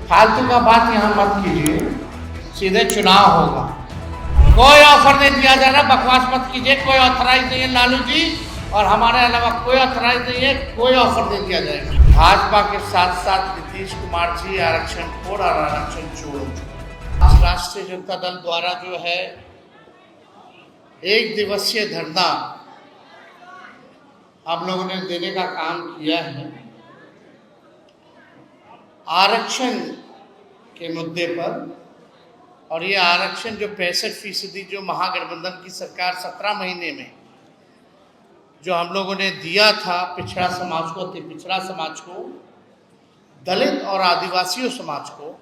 फालतू का बात यहाँ मत कीजिए, सीधे चुनाव होगा। कोई ऑफर नहीं दिया जा रहा, बकवास मत कीजिए। कोई ऑथराइज नहीं है लालू जी, और हमारे अलावा कोई ऑथराइज नहीं है, कोई ऑफर नहीं दिया जाएगा। भाजपा के साथ साथ नीतीश कुमार जी आरक्षण खोर और आरक्षण चोर। राष्ट्रीय जनता दल द्वारा जो है 1 दिवसीय धरना हम लोगों ने देने का काम किया है आरक्षण के मुद्दे पर। और ये आरक्षण जो 65% जो महागठबंधन की सरकार 17 महीने में जो हम लोगों ने दिया था पिछड़ा समाज को, अति पिछड़ा समाज को, दलित और आदिवासियों समाज को,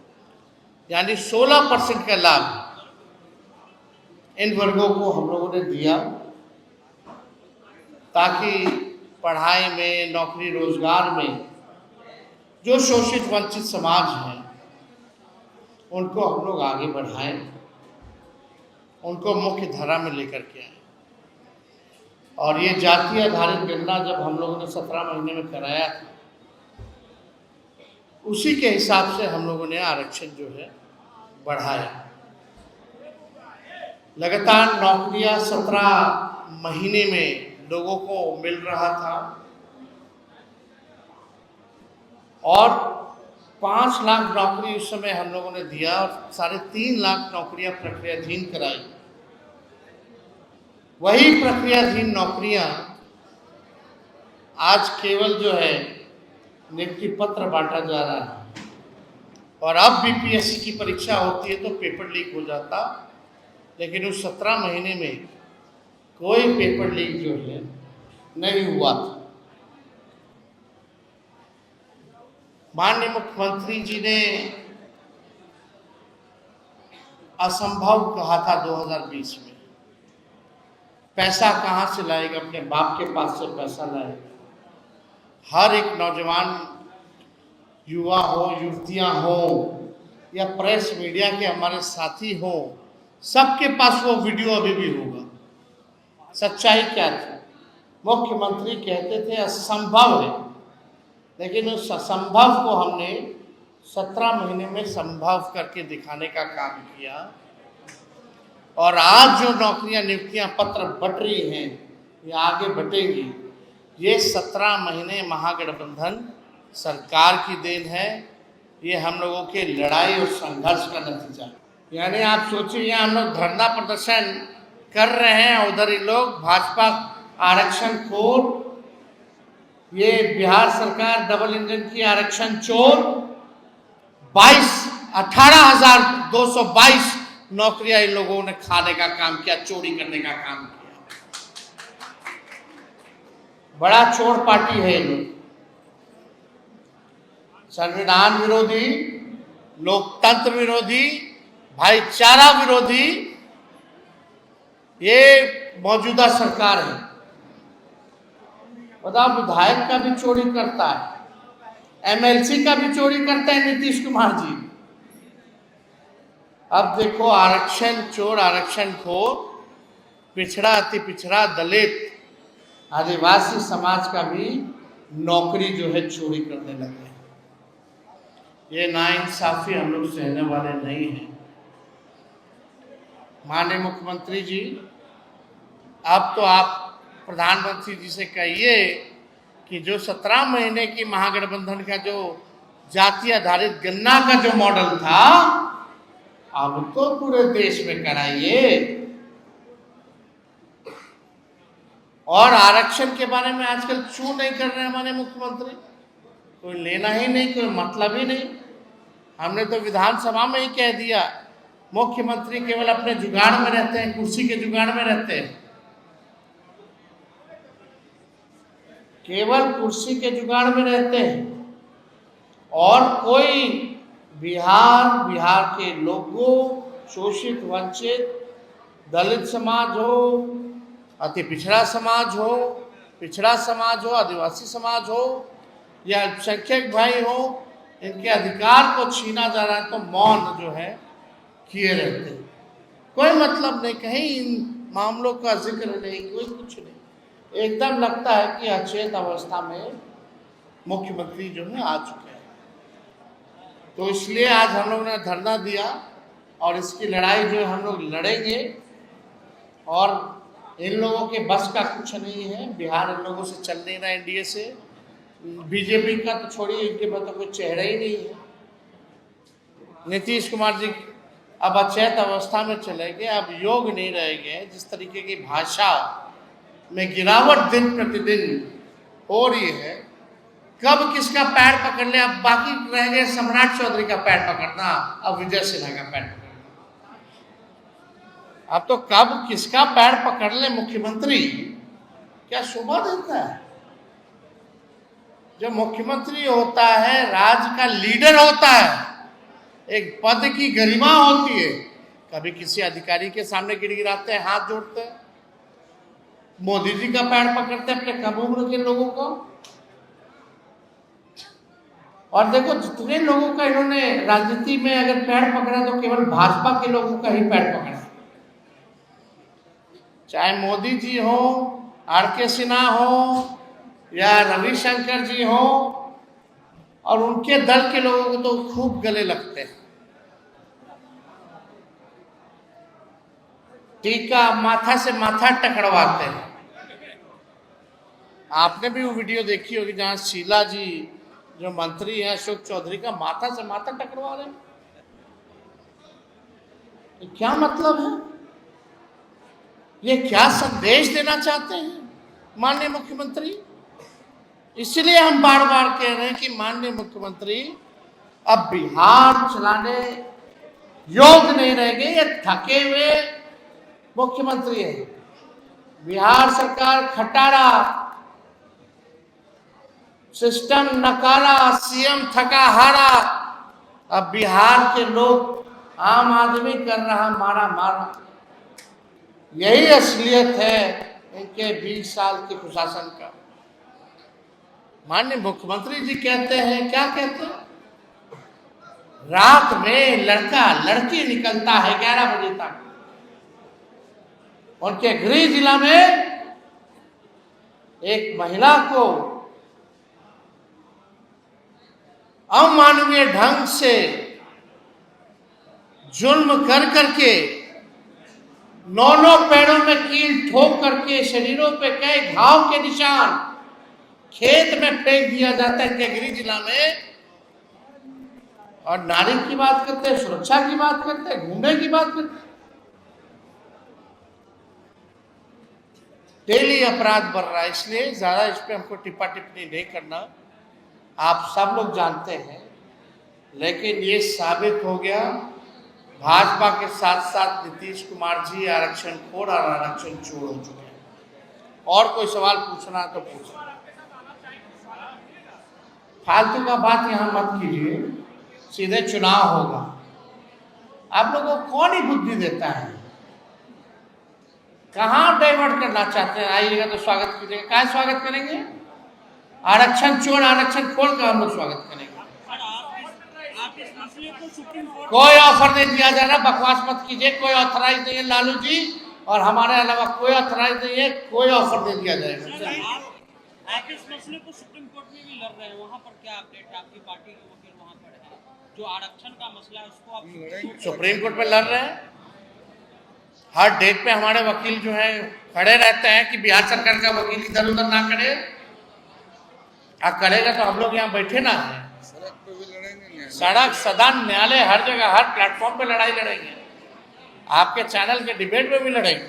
यानी 16% का लाभ इन वर्गों को हम लोगों ने दिया ताकि पढ़ाई में, नौकरी रोजगार में जो शोषित वंचित समाज हैं उनको हम लोग आगे बढ़ाएं, उनको मुख्य धारा में लेकर के आए। और ये जाति आधारित गणना जब हम लोगों ने 17 महीने में कराया था, उसी के हिसाब से हम लोगों ने आरक्षण जो है बढ़ाया। लगातार नौकरियां 17 महीने में लोगों को मिल रहा था और 5 लाख नौकरी उस समय हम लोगों ने दिया और 3.5 लाख नौकरियां प्रक्रियाधीन कराई। वही प्रक्रियाधीन नौकरियां आज केवल जो है नियुक्ति पत्र बांटा जा रहा है। और अब बीपीएससी की परीक्षा होती है तो पेपर लीक हो जाता, लेकिन उस 17 महीने में कोई पेपर लीक जो है नहीं हुआ था। माननीय मुख्यमंत्री जी ने असंभव कहा था 2020 में, पैसा कहाँ से लाएगा, अपने बाप के पास से पैसा लाएगा। हर एक नौजवान, युवा हो, युवतियां हो या प्रेस मीडिया के हमारे साथी हो, सबके पास वो वीडियो अभी भी होगा। सच्चाई क्या थी? मुख्यमंत्री कहते थे असंभव है, लेकिन उस असंभव को हमने 17 महीने में संभव करके दिखाने का काम किया। और आज जो नौकरियां, नियुक्तियां पत्र बट रही हैं, ये आगे बटेंगी। ये 17 महीने महागठबंधन सरकार की देन है। ये हम लोगों के लड़ाई और संघर्ष का नतीजा है। यानी आप सोचिए, यहाँ हम लोग धरना प्रदर्शन कर रहे हैं, उधर ही लोग भाजपा आरक्षण खोर, ये बिहार सरकार डबल इंजन की आरक्षण चोर, 18,222 नौकरियां इन लोगों ने खाने का काम किया, चोरी करने का काम किया। बड़ा चोर पार्टी है ये लोग। संविधान विरोधी, लोकतंत्र विरोधी, भाईचारा विरोधी ये मौजूदा सरकार है। बताओ, विधायक का भी चोरी करता है, एमएलसी का भी चोरी करता है नीतीश कुमार जी। अब देखो, आरक्षण चोर, आरक्षण खोर, पिछड़ा, अति पिछड़ा, दलित, आदिवासी समाज का भी नौकरी जो है चोरी करने लगे। ये नाइंसाफी हम लोग सहने वाले नहीं हैं। माननीय मुख्यमंत्री जी, अब तो आप प्रधानमंत्री जी से कहिए कि जो 17 महीने की महागठबंधन का जो जाति आधारित गणना का जो मॉडल था, अब तो पूरे देश में कराइए। और आरक्षण के बारे में आजकल क्यों नहीं कर रहे हैं हमारे मुख्यमंत्री? कोई लेना ही नहीं, कोई मतलब ही नहीं। हमने तो विधानसभा में ही कह दिया, मुख्यमंत्री केवल अपने जुगाड़ में रहते हैं, कुर्सी के जुगाड़ में रहते हैं, केवल कुर्सी के जुगाड़ में रहते हैं। और कोई बिहार के लोगों, शोषित वंचित, दलित समाज हो, अति पिछड़ा समाज हो, पिछड़ा समाज हो, आदिवासी समाज हो या अल्पसंख्यक भाई हो, इनके अधिकार को छीना जा रहा है तो मौन जो है किए रहते हैं। कोई मतलब नहीं, कहीं इन मामलों का जिक्र नहीं, कोई कुछ नहीं। एकदम लगता है कि अचेत अवस्था में मुख्यमंत्री जो है आ चुके हैं। तो इसलिए आज हम लोग ने धरना दिया और इसकी लड़ाई जो है हम लोग लड़ेंगे। और इन लोगों के बस का कुछ नहीं है, बिहार इन लोगों से चल नहीं रहा, एनडीए से। बीजेपी का तो छोड़िए, इनके पास तो कोई चेहरा ही नहीं है। नीतीश कुमार जी अब अचेत अवस्था में चले गए, अब योग नहीं रह गए। जिस तरीके की भाषा में गिरावट दिन प्रतिदिन हो रही है, कब किसका पैर पकड़ ले। अब बाकी रह गए सम्राट चौधरी का पैर पकड़ना, अब विजय सिन्हा का पैर पकड़ना। अब तो कब किसका पैर पकड़ ले मुख्यमंत्री, क्या शोभा देता है। जो मुख्यमंत्री होता है, राज्य का लीडर होता है, एक पद की गरिमा होती है। कभी किसी अधिकारी के सामने गिड़गिड़ाते हैं, हाथ जोड़ते हैं। मोदी जी का पैर पकड़ते हैं अपने कम उम्र के लोगों को। और देखो, जितने लोगों का इन्होंने राजनीति में अगर पैर पकड़ा तो केवल भाजपा के लोगों का ही पैर पकड़ा। चाहे मोदी जी हो, आर.के. सिन्हा हो या रविशंकर जी हो, और उनके दल के लोगों को तो खूब गले लगते हैं। टीका माथा से माथा टकराते हैं। आपने भी वो वीडियो देखी होगी जहां शीला जी जो मंत्री हैं अशोक चौधरी का माथा से माथा टकरा रहे हैं। तो क्या मतलब है, ये क्या संदेश देना चाहते हैं माननीय मुख्यमंत्री। इसलिए हम बार बार कह रहे हैं कि माननीय मुख्यमंत्री अब बिहार चलाने योग्य नहीं रहेंगे। ये थके हुए मुख्यमंत्री है। बिहार सरकार खटारा, सिस्टम नकारा, सीएम थका हारा। अब बिहार के लोग, आम आदमी कर रहा मारा मारा। यही असलियत है इनके 20 साल के कुशासन का। माननीय मुख्यमंत्री जी कहते हैं, क्या कहते हैं, रात में लड़का लड़की निकलता है 11 बजे तक। उनके गृह जिला में एक महिला को अमानवीय ढंग से जुल्म कर करके, 9 पैरों में कील ठोक करके, शरीरों पे कई घाव के निशान खेत में फेंक दिया जाता है टिहरी जिला में। और नारी की बात करते हैं, सुरक्षा की बात करते हैं, घूमने की बात करते हैं। डेली अपराध बढ़ रहा है, इसलिए ज्यादा इस पे हमको टिप्पा टिप्पणी नहीं करना। आप सब लोग जानते हैं, लेकिन ये साबित हो गया भाजपा के साथ साथ नीतीश कुमार जी आरक्षण खोर और आरक्षण चोर हो चुके हैं। और कोई सवाल पूछना है तो पूछना, फालतू का बात यहां मत कीजिए। सीधे चुनाव होगा, आप लोगों को कौन ही बुद्धि देता है, कहां डाइवर्ट करना चाहते हैं। आइएगा तो स्वागत कीजिएगा। क्या स्वागत करेंगे, आरक्षण चोर आरक्षण खोल का हम लोग स्वागत करेंगे। कोई ऑफर नहीं दिया जा रहा, बकवास मत कीजिए। कोई ऑथराइज नहीं है लालू जी, और हमारे अलावा कोई ऑथराइज नहीं है, कोई ऑफर नहीं दिया जाएगा। आप इस मसले को सुप्रीम कोर्ट में भी लड़ रहे हैं, वहाँ पर क्या अपडेट है? आपकी पार्टी के वकील वहाँ पर है, जो आरक्षण का मसला है उसको आप सुप्रीम कोर्ट में लड़ रहे हैं। हर डेट पे हमारे वकील जो है खड़े रहते हैं कि बिहार सरकार का वकील इधर उधर ना करे। अब करेगा तो हम लोग यहाँ बैठे ना है, सड़क पे भी लड़ेंगे, सड़क सदन न्यायालय हर जगह हर प्लेटफॉर्म पे लड़ाई लड़ेंगे। आपके चैनल के डिबेट में भी लड़ेंगे।